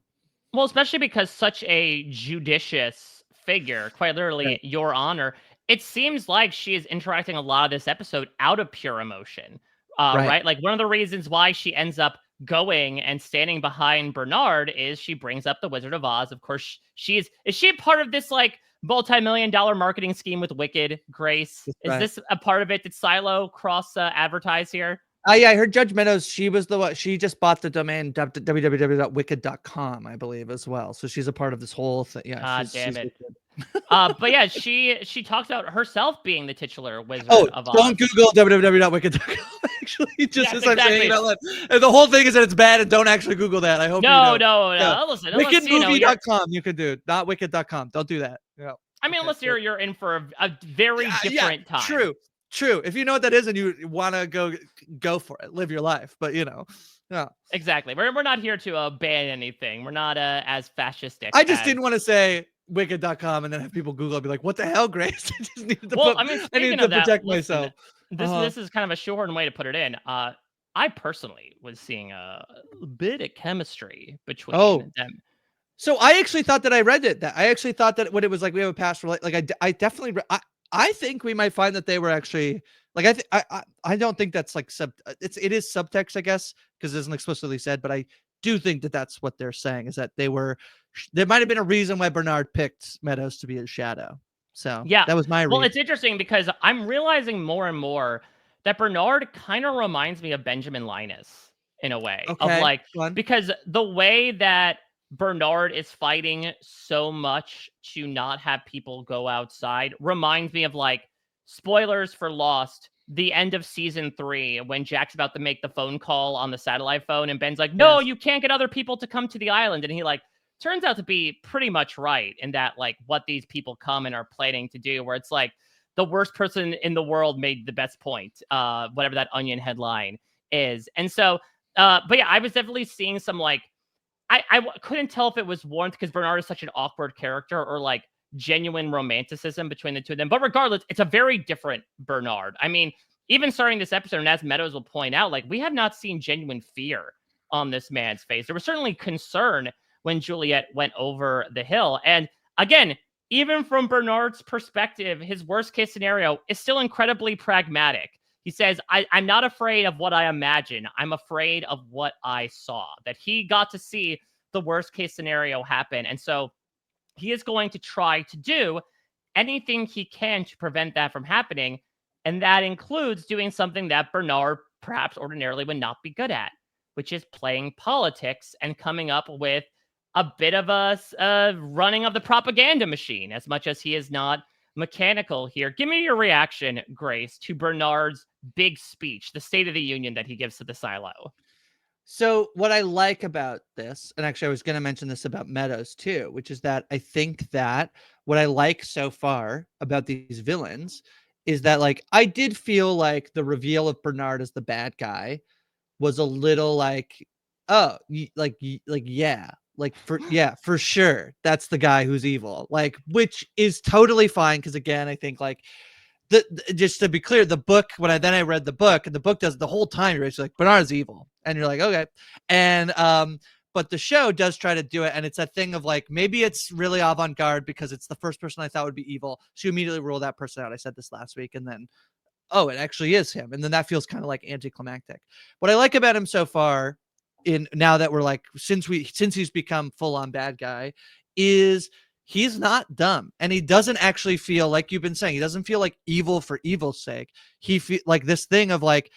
Well, especially because such a judicious figure, quite literally, Right. Your Honor, it seems like she is interacting a lot of this episode out of pure emotion, right? Like, one of the reasons why she ends up going and standing behind Bernard is she brings up the Wizard of Oz. Of course, is she part of this, like, multi-million-dollar marketing scheme with Wicked, Grace? Is this a part of it? Did Silo cross advertise here? Yeah, I heard Judge Meadows, she was the one, she just bought the domain www.wicked.com, I believe, as well. So she's a part of this whole thing. Yeah, damn it. But yeah, she talks about herself being the titular Wizard of Oz. Don't Google www.wicked.com. Actually, just as I'm saying it out loud. And the whole thing is that it's bad, and don't actually Google that. I hope no. Listen, wickedmovie.com you could do, not wicked.com. Don't do that. Yeah. I mean, unless you're in for a very different time. True. If you know what that is and you want to go for it, live your life. But no. Exactly. We're not here to ban anything. We're not as fascistic. I just didn't want to say wicked.com and then have people Google and be like, what the hell, Grace? I just needed to protect myself. This is kind of a shorthand way to put it in. I personally was seeing a bit of chemistry between them. So I actually thought that I read it. I actually thought that when it was like, we have a past I definitely I think we might find that they were actually like, I don't think that's like it is subtext, I guess, because it isn't explicitly said, but I do think that that's what they're saying, is that there might have been a reason why Bernard picked Meadows to be his shadow. So yeah, that was my read. Well, it's interesting because I'm realizing more and more that Bernard kind of reminds me of Benjamin Linus in a way, of like, because the way that Bernard is fighting so much to not have people go outside reminds me of, like, spoilers for Lost, the end of season 3, when Jack's about to make the phone call on the satellite phone and Ben's like, no, you can't get other people to come to the island. And he like turns out to be pretty much right in that, like, what these people come and are planning to do, where it's like the worst person in the world made the best point, whatever that Onion headline is. And so, but yeah, I was definitely seeing some, like, I couldn't tell if it was warmth because Bernard is such an awkward character, or like genuine romanticism between the two of them. But regardless, it's a very different Bernard. I mean, even starting this episode, and as Meadows will point out, like, we have not seen genuine fear on this man's face. There was certainly concern when Juliette went over the hill. And again, even from Bernard's perspective, his worst case scenario is still incredibly pragmatic. He says, I'm not afraid of what I imagine. I'm afraid of what I saw, that he got to see the worst case scenario happen. And so he is going to try to do anything he can to prevent that from happening. And that includes doing something that Bernard perhaps ordinarily would not be good at, which is playing politics and coming up with a bit of a running of the propaganda machine, as much as he is not mechanical here. Give me your reaction, Grace, to Bernard's big speech, the State of the Union that he gives to the silo. So what I like about this, and actually I was going to mention this about Meadows too, which is that I think that what I like so far about these villains is that, like, I did feel like the reveal of Bernard as the bad guy was a little like, oh, yeah, like for sure, that's the guy who's evil, like, which is totally fine, because again, I think, like, just to be clear, the book, when I read the book, and the book does the whole time, you're just like, Bernard's evil, and you're like, okay, and but the show does try to do it, and it's a thing of, like, maybe it's really avant-garde because it's the first person I thought would be evil, so you immediately rule that person out. I said this last week, and then, oh, it actually is him, and then that feels kind of like anticlimactic. What I like about him so far, in now that we're like, since he's become full-on bad guy, is he's not dumb, and he doesn't actually feel, like you've been saying, he doesn't feel like evil for evil's sake. He feel like this thing of, like,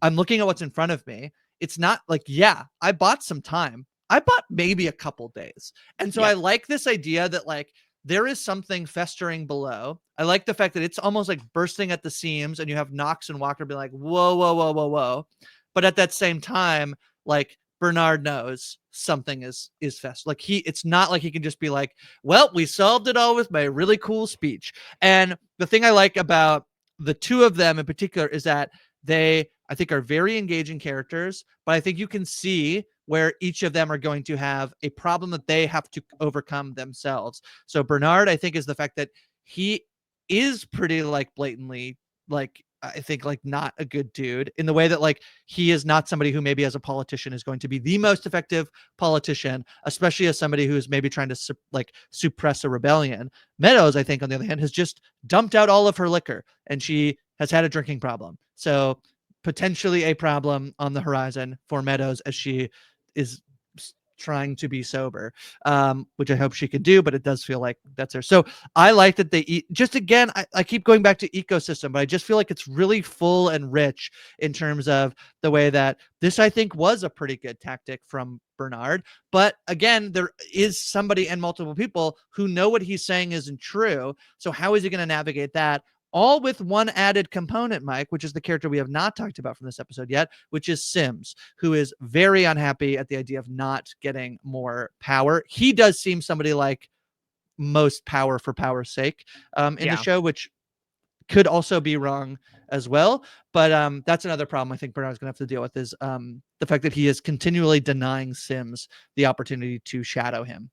I'm looking at what's in front of me. It's not like, yeah, I bought some time. I bought maybe a couple days. And so I like this idea that, like, there is something festering below. I like the fact that it's almost like bursting at the seams, and you have Knox and Walker be like, whoa, whoa, whoa, whoa, whoa. But at that same time, like, Bernard knows something is fest. Like, it's not like he can just be like, well, we solved it all with my really cool speech. And the thing I like about the two of them in particular is that they, I think, are very engaging characters, but I think you can see where each of them are going to have a problem that they have to overcome themselves. So Bernard, I think, is the fact that he is pretty, like, blatantly, like, I think, like, not a good dude, in the way that, like, he is not somebody who maybe as a politician is going to be the most effective politician, especially as somebody who is maybe trying to suppress a rebellion. Meadows, I think, on the other hand, has just dumped out all of her liquor, and she has had a drinking problem. So potentially a problem on the horizon for Meadows as she is trying to be sober, which I hope she can do, but it does feel like that's her. So I like that they eat, just again, I keep going back to ecosystem, but I just feel like it's really full and rich in terms of the way that this, I think, was a pretty good tactic from Bernard. But again, there is somebody and multiple people who know what he's saying isn't true. So how is he going to navigate that? All with one added component, Mike, which is the character we have not talked about from this episode yet, which is Sims, who is very unhappy at the idea of not getting more power. He does seem somebody like most power for power's sake in the show, which could also be wrong as well. But that's another problem I think Bernard's going to have to deal with, is the fact that he is continually denying Sims the opportunity to shadow him.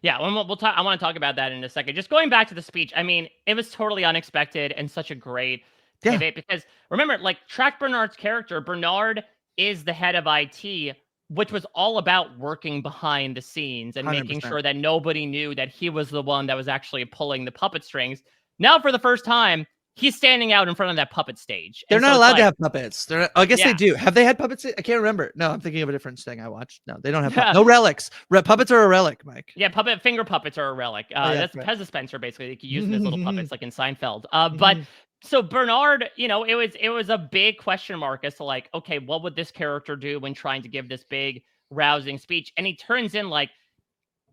Yeah, we'll talk. I want to talk about that in a second. Just going back to the speech, I mean, it was totally unexpected and such a great pivot, because remember, like, track Bernard's character. Bernard is the head of IT, which was all about working behind the scenes and 100%. making sure that nobody knew that he was the one that was actually pulling the puppet strings. Now, for the first time, he's standing out in front of that puppet stage. They're not allowed to have puppets. I guess they do. Have they had puppets? I can't remember. No, I'm thinking of a different thing I watched. No, they don't have no relics. Puppets are a relic, Mike. Yeah, finger puppets are a relic. That's right. Pez dispenser, basically. You can use them as little puppets, like in Seinfeld. But so Bernard, it was a big question mark as to, like, okay, what would this character do when trying to give this big rousing speech? And he turns in, like,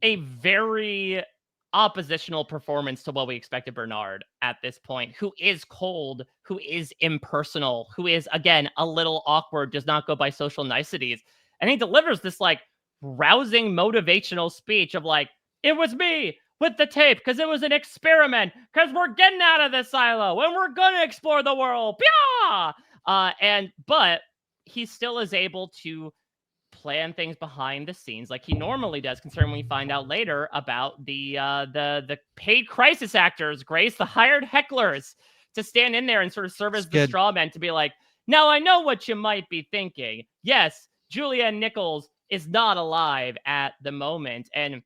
a very oppositional performance to what we expected Bernard at this point, who is cold, who is impersonal, who is, again, a little awkward, does not go by social niceties. And he delivers this, like, rousing motivational speech of, like, it was me with the tape because it was an experiment, because we're getting out of this silo and we're going to explore the world. But he still is able to plan things behind the scenes like he normally does, considering we find out later about the paid crisis actors, Grace, the hired hecklers, to stand in there and sort of serve as the straw man, to be like, now I know what you might be thinking. Yes, Juliette Nichols is not alive at the moment. And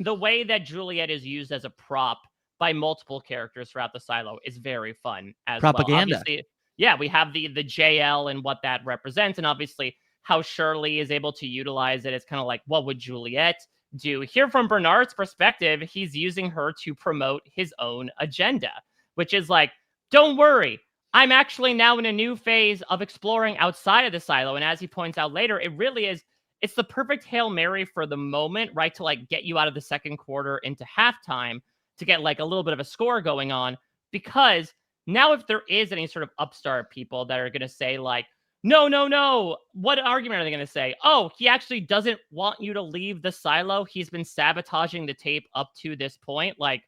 the way that Juliette is used as a prop by multiple characters throughout the silo is very fun as propaganda. Well. Obviously, yeah, we have the JL and what that represents, and obviously how Shirley is able to utilize it. It's kind of like, what would Juliette do? Here, from Bernard's perspective, he's using her to promote his own agenda, which is like, don't worry, I'm actually now in a new phase of exploring outside of the silo. And as he points out later, it really is, it's the perfect Hail Mary for the moment, right? To, like, get you out of the second quarter into halftime, to get like a little bit of a score going on, because now if there is any sort of upstart people that are going to say like, no, no, no, what argument are they going to say? Oh, he actually doesn't want you to leave the silo. He's been sabotaging the tape up to this point. Like,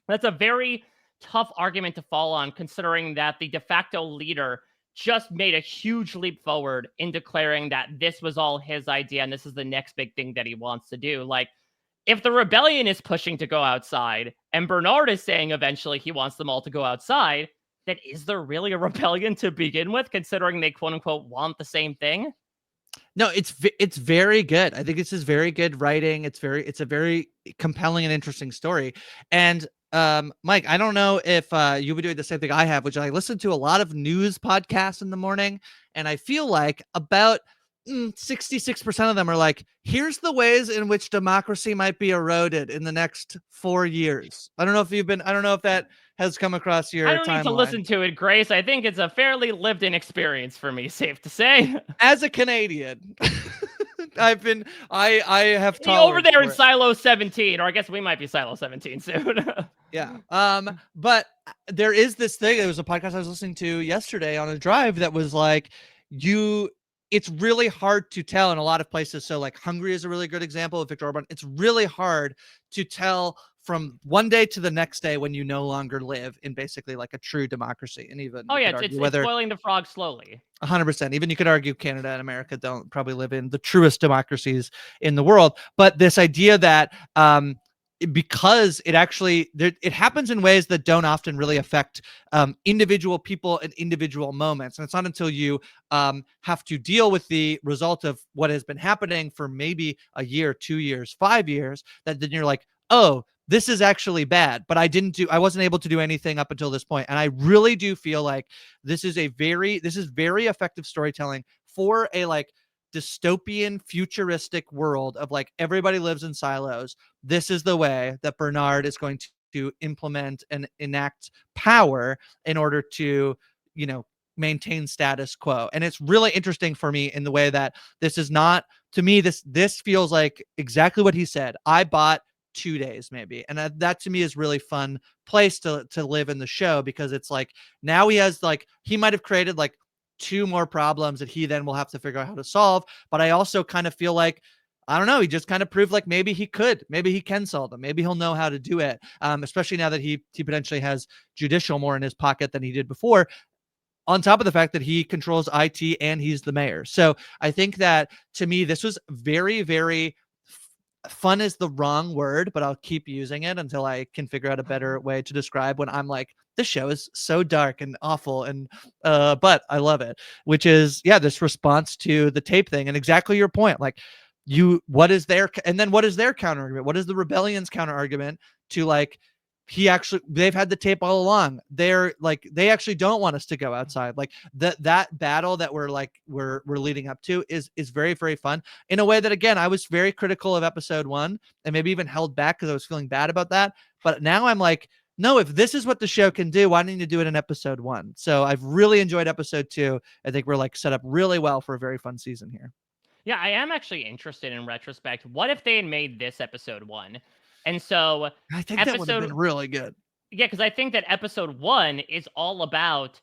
that's a very tough argument to fall on, considering that the de facto leader just made a huge leap forward in declaring that this was all his idea and this is the next big thing that he wants to do. Like, if the rebellion is pushing to go outside and Bernard is saying eventually he wants them all to go outside, then is there really a rebellion to begin with, considering they quote unquote want the same thing? No, it's very good. I think this is very good writing. It's a very compelling and interesting story. And Mike, I don't know if you would do the same thing I have, which I listen to a lot of news podcasts in the morning, and I feel like about 66% of them are like, here's the ways in which democracy might be eroded in the next 4 years. I don't know if that has come across your I don't need to timeline. listen to it, Grace. I think it's a fairly lived-in experience for me, safe to say. As a Canadian, I have over there in it. Silo 17, or I guess we might be Silo 17 soon. Yeah. But there is this thing. There was a podcast I was listening to yesterday on a drive that was like, it's really hard to tell in a lot of places. So like Hungary is a really good example of Viktor Orban. It's really hard to tell from one day to the next day when you no longer live in basically like a true democracy. And even it's boiling the frog slowly. 100%. Even you could argue Canada and America don't probably live in the truest democracies in the world. But this idea that because it actually it happens in ways that don't often really affect individual people and individual moments, and it's not until you have to deal with the result of what has been happening for maybe a year, 2 years, 5 years, that then you're like, oh, this is actually bad, but I wasn't able to do anything up until this point. And I really do feel like this is very effective storytelling for a like dystopian futuristic world of like everybody lives in silos. This is the way that Bernard is going to implement and enact power in order to, maintain status quo. And it's really interesting for me in the way that this is not, to me, this feels like exactly what he said. I bought 2 days maybe. And that to me is really fun place to live in the show, because it's like now he might have created like 2 more problems that he then will have to figure out how to solve. But I also kind of feel like, I don't know, he just kind of proved like maybe he can solve them. Maybe he'll know how to do it. Especially now that he potentially has judicial more in his pocket than he did before, on top of the fact that he controls IT and he's the mayor. So I think that to me, this was very, very fun is the wrong word, but I'll keep using it until I can figure out a better way to describe when I'm like, this show is so dark and awful, and but I love it, which is this response to the tape thing. And exactly your point, like what is their counter argument? What is the rebellion's counter argument to like, they've had the tape all along. They're like, they actually don't want us to go outside. Like that battle that we're leading up to is very, very fun in a way that, again, I was very critical of episode 1 and maybe even held back because I was feeling bad about that. But now I'm like, no, if this is what the show can do, why didn't you do it in episode 1? So I've really enjoyed episode 2. I think we're like set up really well for a very fun season here. Yeah, I am actually interested in retrospect. What if they had made this episode 1? And so I think that would have been really good. Yeah, because I think that episode 1 is all about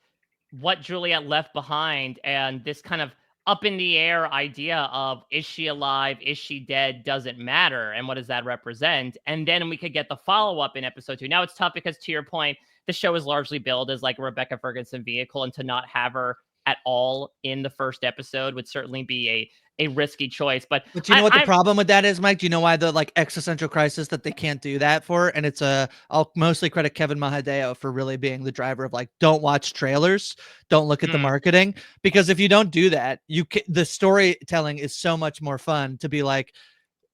what Juliette left behind and this kind of up in the air idea of, is she alive? Is she dead? Doesn't matter. And what does that represent? And then we could get the follow-up in episode 2. Now it's tough because, to your point, the show is largely billed as like a Rebecca Ferguson vehicle, and to not have her at all in the first episode would certainly be a risky choice. But you know what the problem with that is, Mike? Do you know why the like existential crisis that they can't do that for? And it's I'll mostly credit Kevin Mahadeo for really being the driver of like, don't watch trailers, don't look at the marketing, because if you don't do that, the storytelling is so much more fun to be like,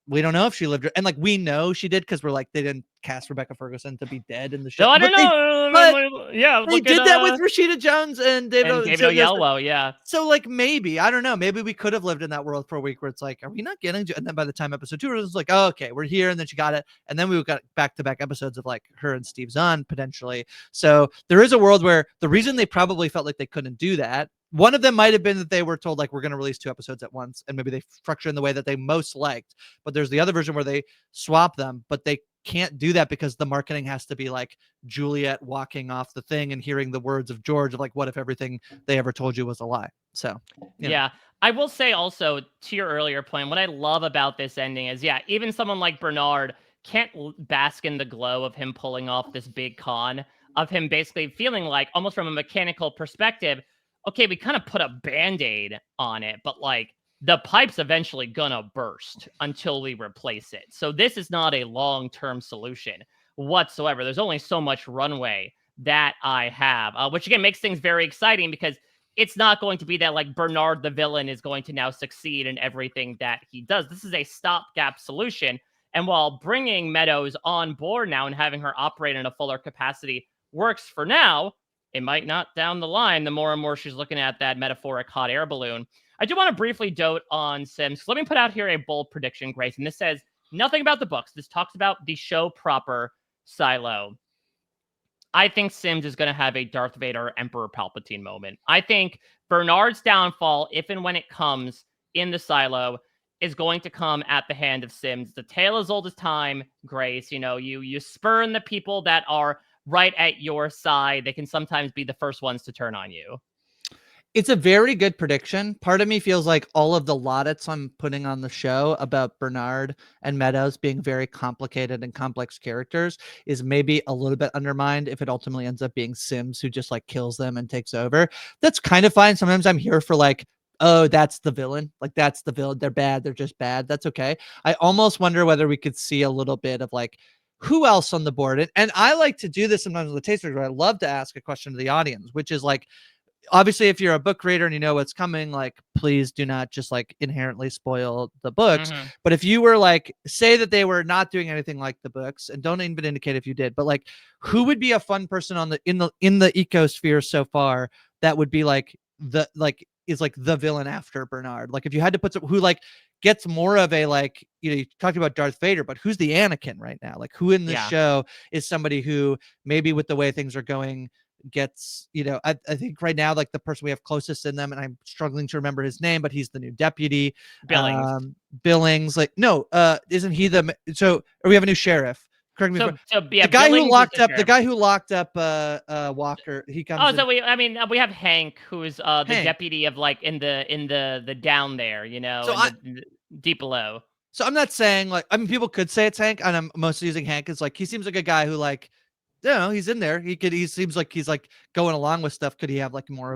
we don't know if she lived, and like we know she did because we're like, they didn't cast Rebecca Ferguson to be dead in the show. No, I don't know. They did that with Rashida Jones and David Oyelowo. Yeah. So like maybe, I don't know, maybe we could have lived in that world for a week where it's like, are we not getting? And then by the time episode 2 was like, oh, okay, we're here, and then she got it, and then we got back-to-back episodes of like her and Steve Zahn potentially. So there is a world where the reason they probably felt like they couldn't do that, one of them might have been that they were told like, we're going to release 2 episodes at once, and maybe they structure in the way that they most liked. But there's the other version where they swap them, but they can't do that because the marketing has to be like Juliette walking off the thing and hearing the words of George of like, what if everything they ever told you was a lie? So, yeah. I will say also, to your earlier point, what I love about this ending is, yeah, even someone like Bernard can't bask in the glow of him pulling off this big con, of him basically feeling like, almost from a mechanical perspective, okay, we kind of put a band-aid on it, but like the pipe's eventually gonna burst until we replace it. So this is not a long-term solution whatsoever. There's only so much runway that I have, which again makes things very exciting because it's not going to be that like Bernard the villain is going to now succeed in everything that he does. This is a stopgap solution. And while bringing Meadows on board now and having her operate in a fuller capacity works for now, it might not down the line the more and more she's looking at that metaphoric hot air balloon. I do want to briefly dote on Sims. Let me put out here a bold prediction, Grace. And this says nothing about the books. This talks about the show proper, Silo. I think Sims is going to have a Darth Vader Emperor Palpatine moment. I think Bernard's downfall, if and when it comes in the Silo, is going to come at the hand of Sims. The tale as old as time, Grace. You know, you spurn the people that are right at your side. They can sometimes be the first ones to turn on you. It's a very good prediction. Part of me feels like all of the laudits I'm putting on the show about Bernard and Meadows being very complicated and complex characters is maybe a little bit undermined if it ultimately ends up being Sims who just like kills them and takes over. That's kind of fine. Sometimes I'm here for like, oh, that's the villain. Like that's the villain. They're bad. They're just bad. That's okay. I almost wonder whether we could see a little bit of like, who else on the board? And I like to do this sometimes with the tasters where I love to ask a question to the audience, which is like, obviously if you're a book reader and you know what's coming, like please do not just like inherently spoil the books. But if you were like, say that they were not doing anything like the books, and don't even indicate if you did, but like who would be a fun person on the in the ecosphere so far that would be like the like is like the villain after Bernard? Like if you had to put some who like gets more of a like, you know, you talked about Darth Vader, but who's the Anakin right now? Like who in this show is somebody who maybe with the way things are going gets, you know, I think right now like the person we have closest in them, and I'm struggling to remember his name, but he's the new deputy. Billings, like no, isn't he the so or we have a new sheriff? Correct me. The guy who locked up Walker, he comes. Oh, so we have Hank, who's the deputy of like in the down there, you know, so deep below. So I'm not saying like, I mean, people could say it's Hank, and I'm mostly using Hank as like he seems like a guy who like, you know, he's in there. He seems like he's like going along with stuff. Could he have like more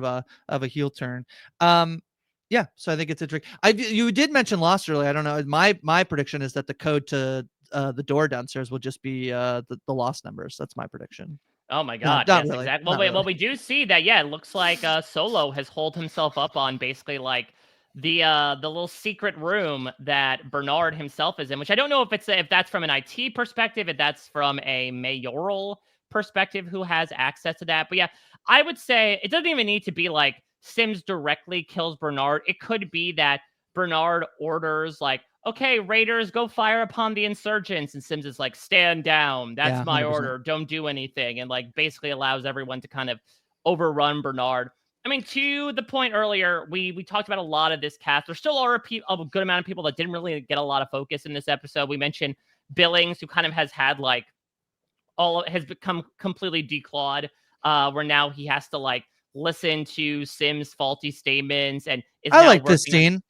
of a heel turn? Yeah. So I think it's a trick. You did mention Lost earlier. I don't know. My prediction is that the code to the door downstairs will just be the Lost numbers. That's my prediction. Oh my God! Not yes, really. Exactly. Well, we do see that. Yeah, it looks like Solo has holed himself up on basically like the little secret room that Bernard himself is in, which I don't know if that's from an IT perspective, if that's from a mayoral perspective who has access to that. But yeah, I would say it doesn't even need to be like Sims directly kills Bernard. It could be that Bernard orders like, okay, Raiders, go fire upon the insurgents. And Sims is like, stand down. That's my 100%. Order. Don't do anything. And like basically allows everyone to kind of overrun Bernard. I mean, to the point earlier, we talked about a lot of this cast. There still are a good amount of people that didn't really get a lot of focus in this episode. We mentioned Billings, who kind of has had like has become completely declawed, where now he has to like listen to Sims' faulty statements. And I like this scene.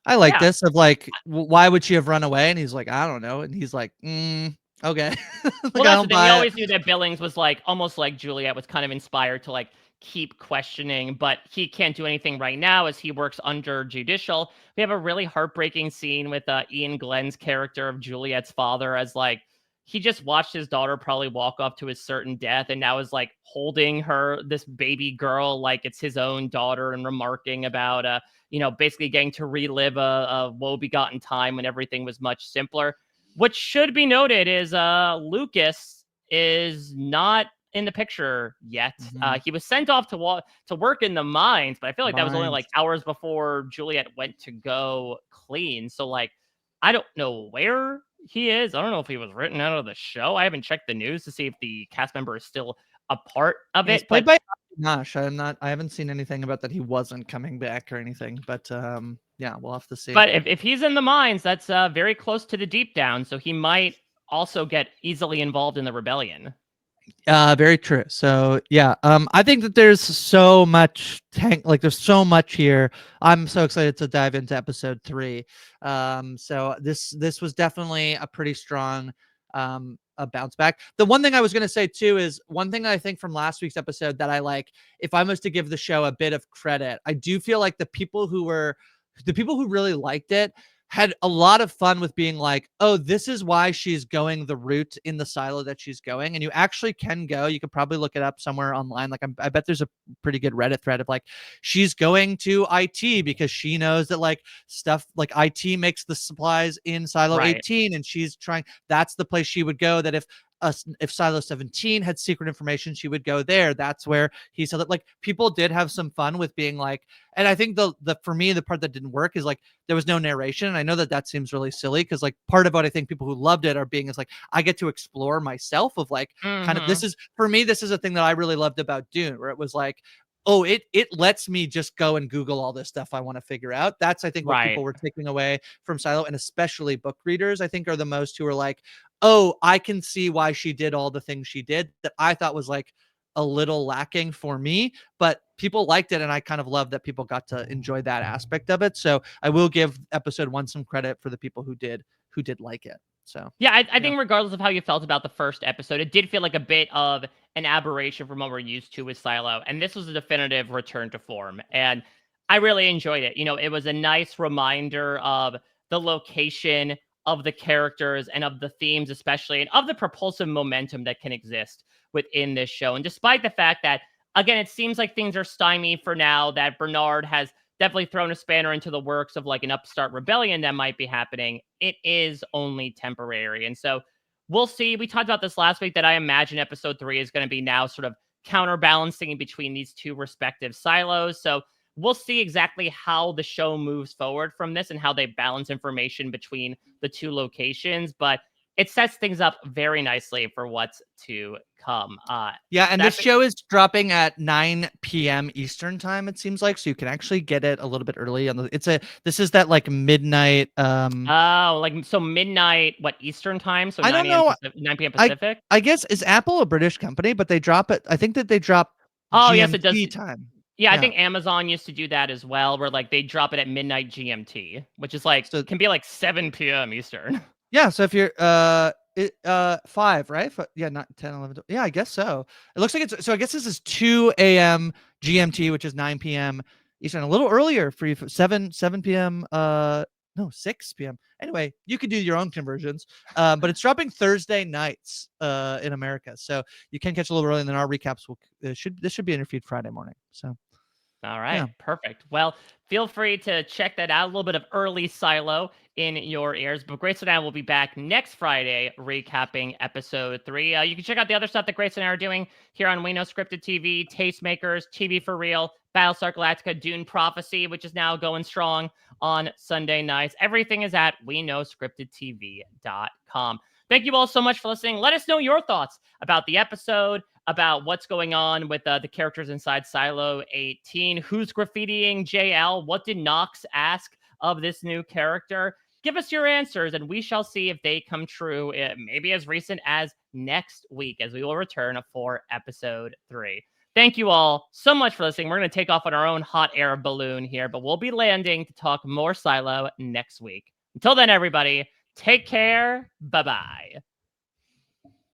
I like this of like, why would she have run away? And he's like, I don't know. And he's like, okay. Like, well, that's the thing. We always knew that Billings was like almost like Juliette was kind of inspired to like keep questioning, but he can't do anything right now as he works under judicial. We have a really heartbreaking scene with Ian Glenn's character of Juliette's father as like he just watched his daughter probably walk up to his certain death and now is like holding this baby girl like it's his own daughter and remarking about you know, basically getting to relive a woe-begotten time when everything was much simpler. What should be noted is Lucas is not in the picture yet. He was sent off to work in the mines, but I feel like that was only like hours before Juliette went to go clean. So like, I don't know where he is. I don't know if he was written out of the show. I haven't checked the news to see if the cast member is still a part of it. Played by Nash. I haven't seen anything about that he wasn't coming back or anything, but yeah, we'll have to see. But if he's in the mines, that's very close to the deep down, so he might also get easily involved in the rebellion. Very true. So yeah, I think that there's so much there's so much here. I'm so excited to dive into episode 3. So this was definitely a pretty strong a bounce back. The one thing I was gonna say too is one thing I think from last week's episode that I like, if I was to give the show a bit of credit, I do feel like the people who really liked it had a lot of fun with being like, oh, this is why she's going the route in the silo that she's going. And you actually can go, you could probably look it up somewhere online. Like, I bet there's a pretty good Reddit thread of like, she's going to IT because she knows that like stuff like IT makes the supplies in silo Right. 18. And she's trying, that's the place she would go. That if Silo 17 had secret information, she would go there. That's where he said that like people did have some fun with being like, and I think the for me, the part that didn't work is like there was no narration. And I know that seems really silly because like part of what I think people who loved it are being is like, I get to explore myself of like kind of, this is for me, this is a thing that I really loved about Dune, where it was like, oh, it lets me just go and Google all this stuff I want to figure out. That's I think what people were taking away from Silo, and especially book readers, I think, are the most who are like, oh, I can see why she did all the things she did that I thought was like a little lacking for me, but people liked it. And I kind of love that people got to enjoy that aspect of it. So I will give episode 1 some credit for the people who did like it. So yeah, I think regardless of how you felt about the first episode, it did feel like a bit of an aberration from what we're used to with Silo, and this was a definitive return to form, and I really enjoyed it. You know, it was a nice reminder of the location of the characters and of the themes, especially, and of the propulsive momentum that can exist within this show. And despite the fact that, again, it seems like things are stymied for now, that Bernard has definitely thrown a spanner into the works of like an upstart rebellion that might be happening, it is only temporary. And so we'll see. We talked about this last week that I imagine episode 3 is going to be now sort of counterbalancing between these two respective silos. So we'll see exactly how the show moves forward from this and how they balance information between the two locations. But it sets things up very nicely for what's to come. Yeah, and this show is dropping at 9 p.m. Eastern time, it seems like, so you can actually get it a little bit early. This is that like midnight. Like so midnight, what, Eastern time? So I don't know. 9 p.m. Pacific. I guess, is Apple a British company, but they drop it. I think that they drop yes, it does. GMT time. Yeah, I think Amazon used to do that as well, where like they drop it at midnight GMT, which is like can be like 7 p.m. Eastern. Yeah, so if you're 5, right? Yeah, not 10, 11. Yeah, I guess so. It looks like it's so. I guess this is 2 a.m. GMT, which is 9 p.m. Eastern. A little earlier for you, 7 p.m. No, 6 p.m. Anyway, you could do your own conversions. But it's dropping Thursday nights in America, so you can catch a little early, and then our recaps this should be in your feed Friday morning. So. All right, perfect. Well, feel free to check that out. A little bit of early Silo in your ears. But Grace and I will be back next Friday recapping episode 3. You can check out the other stuff that Grace and I are doing here on We Know Scripted TV, Tastemakers, TV for Real, Battlestar Galactica, Dune Prophecy, which is now going strong on Sunday nights. Everything is at WeKnowScriptedTV.com. Thank you all so much for listening. Let us know your thoughts about the episode, about what's going on with the characters inside Silo 18. Who's graffitiing JL? What did Knox ask of this new character? Give us your answers, and we shall see if they come true, maybe as recent as next week, as we will return for episode 3. Thank you all so much for listening. We're going to take off on our own hot air balloon here, but we'll be landing to talk more Silo next week. Until then, everybody, take care. Bye-bye.